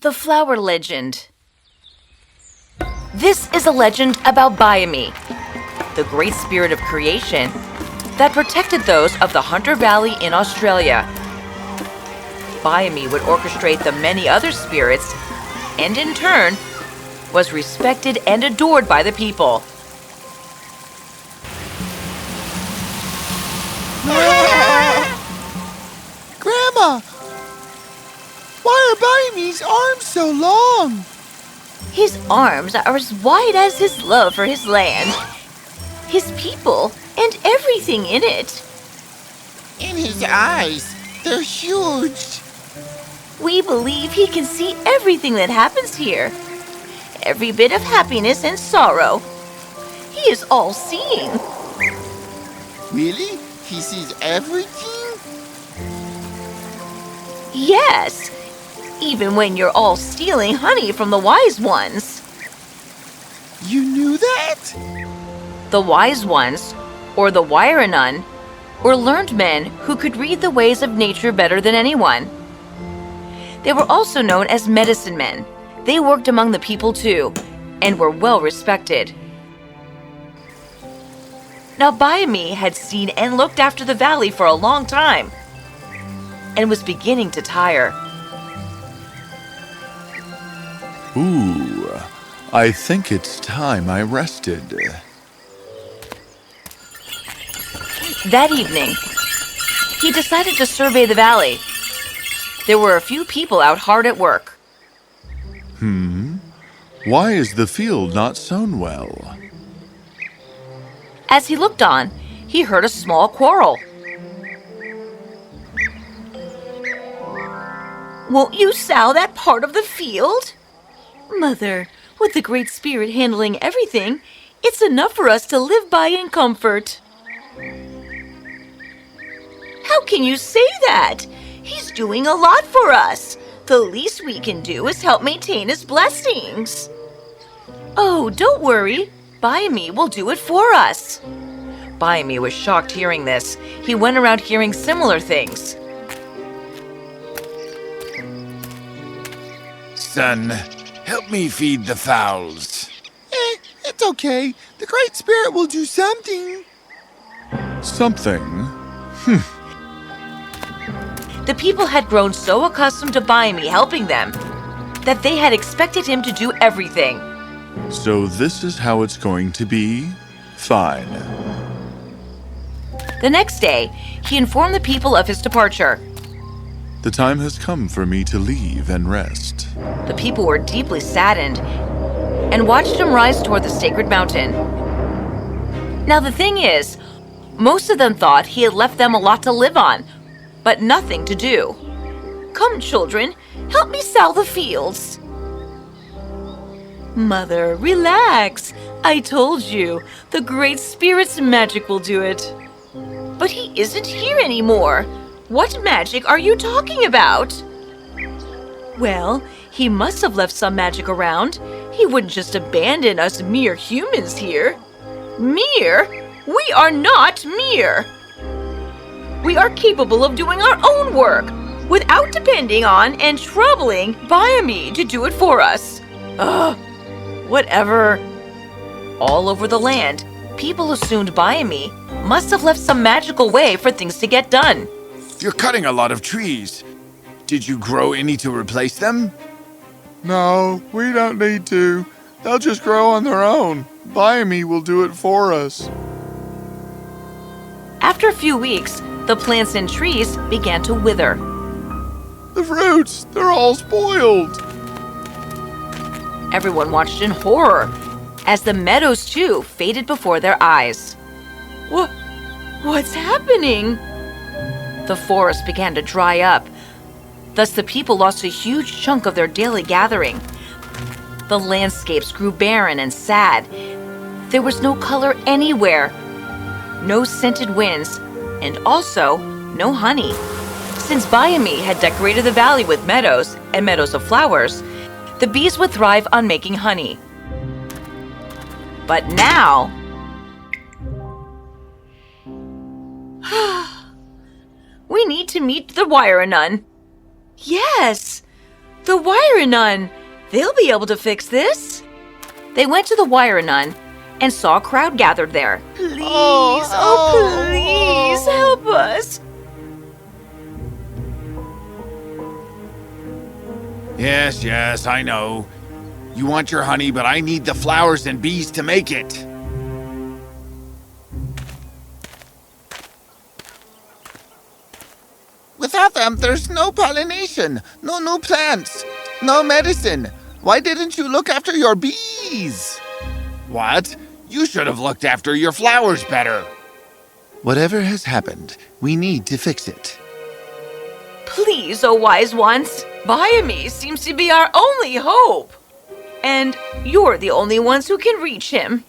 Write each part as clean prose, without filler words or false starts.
The flower legend. This is a legend about Bayami, the great spirit of creation that protected those of the Hunter Valley in Australia. Bayami would orchestrate the many other spirits and in turn was respected and adored by the people. Grandma! Why are Bayami's arms so long? His arms are as wide as his love for his land, his people, and everything in it. And his eyes, they're huge. We believe he can see everything that happens here, every bit of happiness and sorrow. He is all-seeing. Really? He sees everything? Yes, even when you're all stealing honey from the wise ones. You knew that? The wise ones, or the Wairanan, were learned men who could read the ways of nature better than anyone. They were also known as medicine men. They worked among the people too, and were well respected. Now Bayami had seen and looked after the valley for a long time, and was beginning to tire. Ooh, I think it's time I rested. That evening, he decided to survey the valley. There were a few people out hard at work. Why is the field not sown well? As he looked on, he heard a small quarrel. Won't you sow that part of the field? Mother, with the Great Spirit handling everything, it's enough for us to live by in comfort. How can you say that? He's doing a lot for us. The least we can do is help maintain his blessings. Oh, don't worry. Bayami will do it for us. Bayami was shocked hearing this. He went around hearing similar things. Son, help me feed the fowls. It's okay. The Great Spirit will do something. Something? The people had grown so accustomed to Bayami helping them that they had expected him to do everything. So this is how it's going to be? Fine. The next day, he informed the people of his departure. The time has come for me to leave and rest. The people were deeply saddened and watched him rise toward the sacred mountain. Now the thing is, most of them thought he had left them a lot to live on, but nothing to do. Come, children, help me sow the fields. Mother, relax. I told you, the Great Spirit's magic will do it. But he isn't here anymore. What magic are you talking about? Well, he must have left some magic around. He wouldn't just abandon us mere humans here. Mere? We are not mere. We are capable of doing our own work without depending on and troubling Bayami to do it for us. Ugh, whatever. All over the land, people assumed Bayami must have left some magical way for things to get done. You're cutting a lot of trees. Did you grow any to replace them? No, we don't need to. They'll just grow on their own. Bayami will do it for us. After a few weeks, the plants and trees began to wither. The fruits, they're all spoiled. Everyone watched in horror as the meadows too faded before their eyes. What's happening? The forest began to dry up. Thus the people lost a huge chunk of their daily gathering. The landscapes grew barren and sad. There was no color anywhere, no scented winds, and also no honey. Since Bayami had decorated the valley with meadows and meadows of flowers, the bees would thrive on making honey. But now, we need to meet the Wairanan. Yes, The wire nun! They'll be able to fix this. They went to the wire nun and saw a crowd gathered there. Please, please help us. Yes, yes, I know. You want your honey, but I need the flowers and bees to make it. Without them, there's no pollination, no new plants, no medicine. Why didn't you look after your bees? What? You should have looked after your flowers better. Whatever has happened, we need to fix it. Please, oh wise ones. Biome seems to be our only hope. And you're the only ones who can reach him.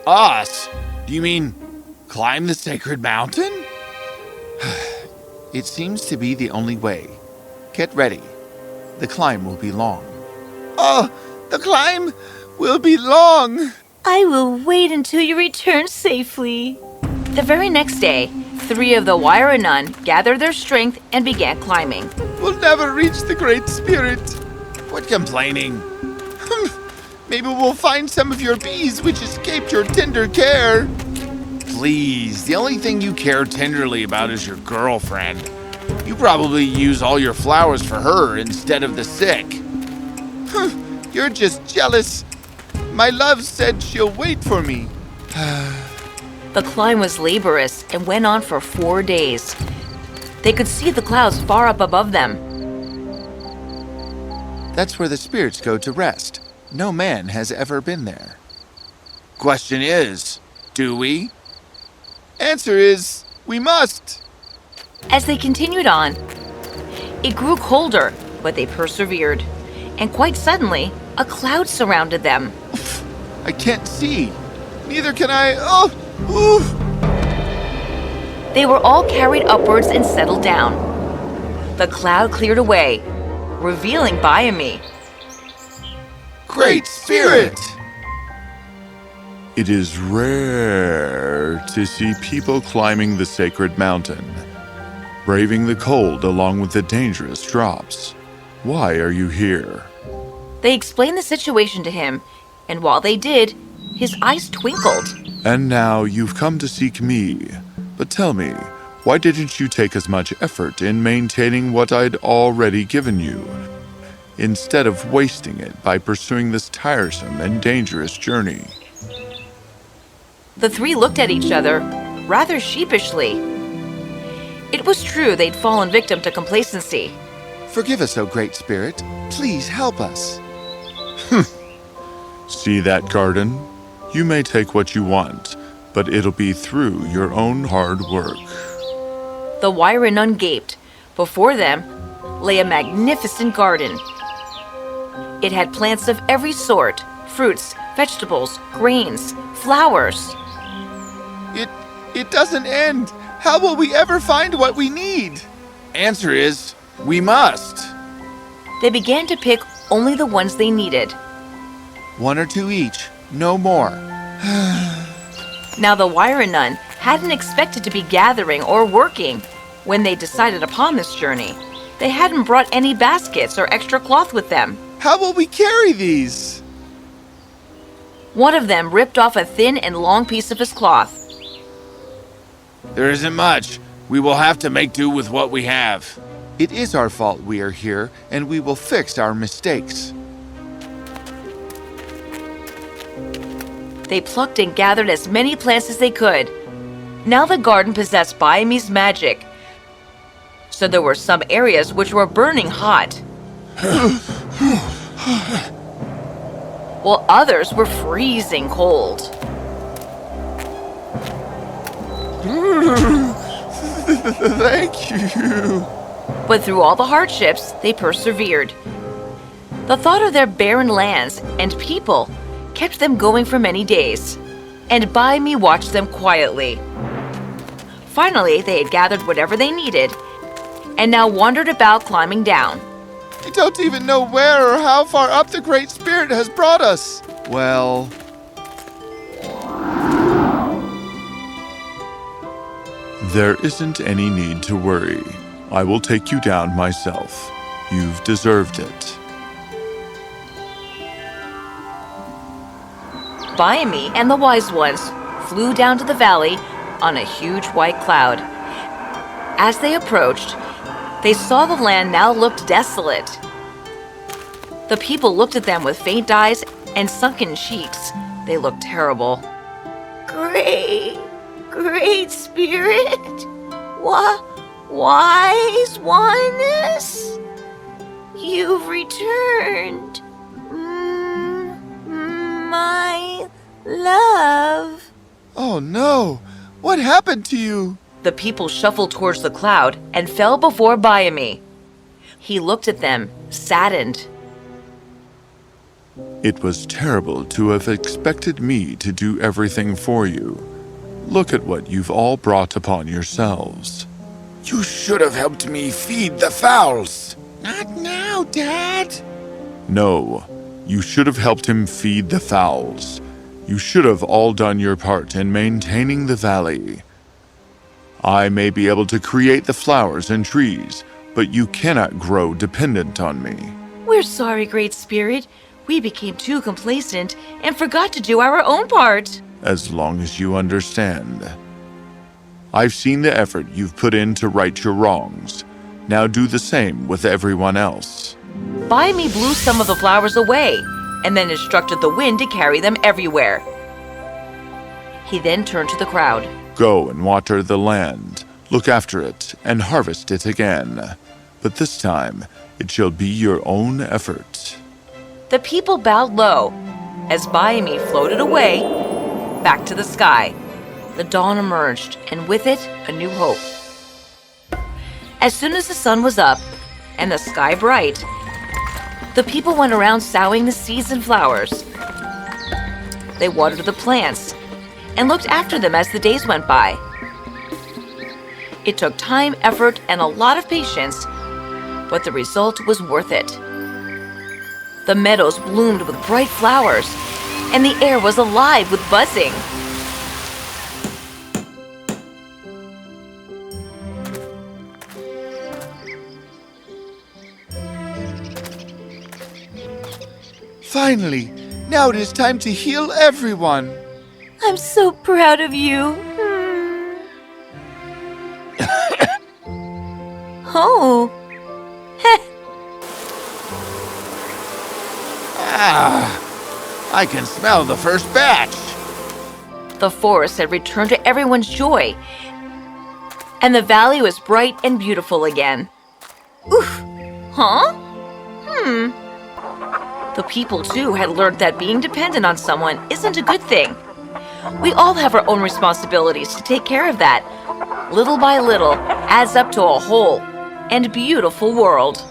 Us? Do you mean climb the sacred mountain? It seems to be the only way. Get ready. The climb will be long. Oh, the climb will be long. I will wait until you return safely. The very next day, 3 of the wire nun gathered their strength and began climbing. We'll never reach the Great Spirit. Quit complaining. Maybe we'll find some of your bees which escaped your tender care. Please, the only thing you care tenderly about is your girlfriend. You probably use all your flowers for her instead of the sick. You're just jealous. My love said she'll wait for me. The climb was laborious and went on for 4 days. They could see the clouds far up above them. That's where the spirits go to rest. No man has ever been there. Question is, do we? Answer is, we must. As they continued on, it grew colder, but they persevered. And quite suddenly, a cloud surrounded them. I can't see. Neither can I. Oh, oof. They were all carried upwards and settled down. The cloud cleared away, revealing Biome. Great Spirit! It is rare to see people climbing the sacred mountain, braving the cold along with the dangerous drops. Why are you here? They explained the situation to him, and while they did, his eyes twinkled. And now you've come to seek me. But tell me, why didn't you take as much effort in maintaining what I'd already given you, instead of wasting it by pursuing this tiresome and dangerous journey? The 3 looked at each other, rather sheepishly. It was true they'd fallen victim to complacency. Forgive us, O Great Spirit. Please help us. See that garden? You may take what you want, but it'll be through your own hard work. The wire nun gaped. Before them lay a magnificent garden. It had plants of every sort, fruits, vegetables, grains, flowers. It doesn't end. How will we ever find what we need? Answer is, we must. They began to pick only the ones they needed. 1 or 2 each, no more. Now the wire nun hadn't expected to be gathering or working when they decided upon this journey. They hadn't brought any baskets or extra cloth with them. How will we carry these? One of them ripped off a thin and long piece of his cloth. There isn't much. We will have to make do with what we have. It is our fault we are here, and we will fix our mistakes. They plucked and gathered as many plants as they could. Now the garden possessed Biome's magic, so there were some areas which were burning hot, while others were freezing cold. Thank you. But through all the hardships, they persevered. The thought of their barren lands and people kept them going for many days, and Biome watched them quietly. Finally, they had gathered whatever they needed, and now wandered about climbing down. I don't even know where or how far up the Great Spirit has brought us. Well, There isn't any need to worry. I will take you down myself. You've deserved it. Biame and the wise ones flew down to the valley on a huge white cloud. As they approached, they saw the land now looked desolate. The people looked at them with faint eyes and sunken cheeks. They looked terrible. Great spirit, wise ones, you've returned, my love. Oh no! What happened to you? The people shuffled towards the cloud and fell before Biame. He looked at them, saddened. It was terrible to have expected me to do everything for you. Look at what you've all brought upon yourselves. You should have helped me feed the fowls. Not now, Dad. No, you should have helped him feed the fowls. You should have all done your part in maintaining the valley. I may be able to create the flowers and trees, but you cannot grow dependent on me. We're sorry, Great Spirit. We became too complacent and forgot to do our own part. As long as you understand. I've seen the effort you've put in to right your wrongs. Now do the same with everyone else. Biame blew some of the flowers away and then instructed the wind to carry them everywhere. He then turned to the crowd. Go and water the land, look after it, and harvest it again. But this time, it shall be your own effort. The people bowed low as Biame floated away back to the sky. The dawn emerged, and with it, a new hope. As soon as the sun was up and the sky bright, the people went around sowing the seeds and flowers. They watered the plants and looked after them as the days went by. It took time, effort, and a lot of patience, but the result was worth it. The meadows bloomed with bright flowers, and the air was alive with buzzing. Finally, now it is time to heal everyone. I'm so proud of you. Oh. I can smell the first batch. The forest had returned to everyone's joy, and the valley was bright and beautiful again. Oof! Huh? The people, too, had learned that being dependent on someone isn't a good thing. We all have our own responsibilities to take care of that. Little by little adds up to a whole and beautiful world.